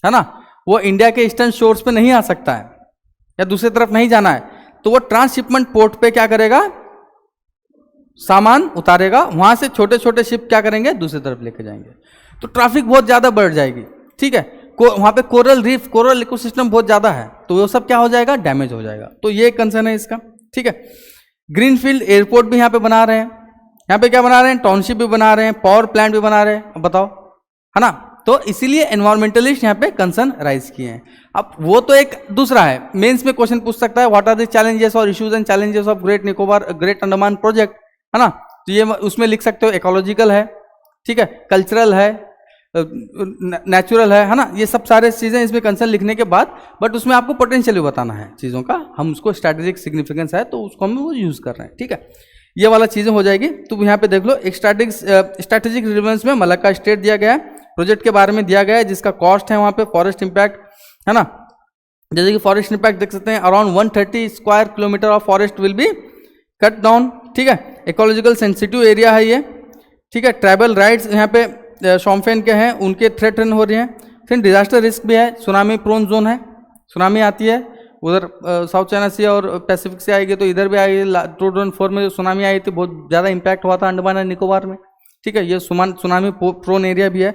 है ना, वो इंडिया के ईस्टर्न शोर्स पे नहीं आ सकता है या दूसरी तरफ नहीं जाना है, तो वो ट्रांसशिपमेंट पोर्ट पे क्या करेगा, सामान उतारेगा, वहां से छोटे छोटे शिप क्या करेंगे, दूसरी तरफ लेके जाएंगे। तो ट्रैफिक बहुत ज़्यादा बढ़ जाएगी, ठीक है। वहाँ पे कोरल रीफ, कोरल इकोसिस्टम बहुत ज़्यादा है, तो वो सब क्या हो जाएगा, डैमेज हो जाएगा। तो ये कंसर्न है इसका, ठीक है। ग्रीनफील्ड एयरपोर्ट भी यहाँ पे बना रहे हैं, यहाँ पे क्या बना रहे हैं, टाउनशिप भी बना रहे हैं, पावर प्लांट भी बना रहे हैं, अब बताओ, है ना। तो इसीलिए एनवायरमेंटलिस्ट यहाँ पे कंसर्न राइज किए हैं। अब वो तो एक दूसरा है, मेंस में क्वेश्चन पूछ सकता है, व्हाट आर द चैलेंजेस और issues and challenges of great Nicobar, great Andaman project, है ना। तो ये उसमें लिख सकते हो, इकोलॉजिकल है, ठीक है, कल्चरल है, नेचुरल है ना, ये सब सारे चीज़ें इसमें कंसर्न लिखने के बाद, बट उसमें आपको पोटेंशियल भी बताना है चीज़ों का, हम उसको स्ट्रैटेजिक सिग्निफिकेंस है तो उसको हम वो यूज़ कर रहे हैं, ठीक है। ये वाला चीज़ें हो जाएगी। तो यहाँ पे देख लो, एक स्ट्रैटेजिक रिलेवेंस में मलक्का स्टेट दिया गया है, प्रोजेक्ट के बारे में दिया गया है, जिसका कॉस्ट है वहाँ पे, फॉरेस्ट इम्पैक्ट, है ना, जैसे कि फॉरेस्ट इम्पैक्ट देख सकते हैं, around 130 square kilometre of forest will be cut down, ठीक है। इकोलॉजिकल सेंसिटिव एरिया है ये, ठीक है। ट्राइबल राइट्स यहाँ पे शॉम्फेन के हैं, उनके थ्रेटन हो रहे हैं। फिर डिजास्टर रिस्क भी है, सुनामी प्रोन जोन है, सुनामी आती है उधर साउथ चाइना सी और पैसिफिक से आएगी तो इधर भी आएगी। 2004 में जो सुनामी आई थी बहुत ज़्यादा इम्पैक्ट हुआ था अंडमान एंड निकोबार में, ठीक है। ये सुनामी प्रोन एरिया भी है।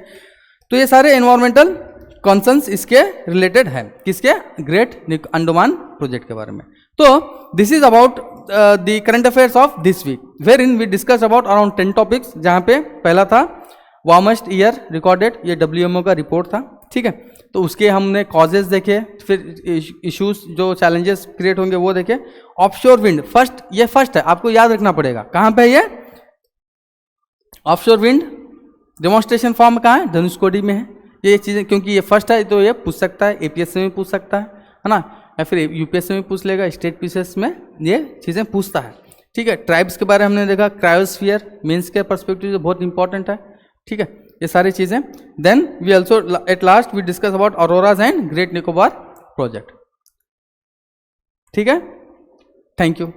तो ये सारे एनवायरमेंटल कंसर्न्स इसके रिलेटेड है, किसके, ग्रेट अंडमान प्रोजेक्ट के बारे में। तो this is about the current affairs of this week, wherein we discuss about around 10 topics, जहाँ पे पहला था वार्मेस्ट ईयर रिकॉर्डेड, ये WMO का रिपोर्ट था, ठीक है। तो उसके हमने कॉजेज देखे, फिर इश्यूज जो चैलेंजेस क्रिएट होंगे वो देखे। ऑफशोर विंड फर्स्ट, ये फर्स्ट है, आपको याद रखना पड़ेगा। कहाँ पे ये ऑफशोर विंड डेमोन्स्ट्रेशन फॉर्म कहाँ है, धनुषकोडी में है। ये चीज़ें क्योंकि ये फर्स्ट है तो ये पूछ सकता है, APSC में पूछ सकता है ना, या फिर UPSC में पूछ लेगा, स्टेट पीसेस में ये चीज़ें पूछता है, ठीक है। ट्राइब्स के बारे में हमने देखा, क्रायोस्फीयर मीन्स के परस्पेक्टिव से बहुत इंपॉर्टेंट है, ठीक है, ये सारी चीज़ें। Then we also at last we discuss about auroras and great Nicobar project, ठीक है। Thank you.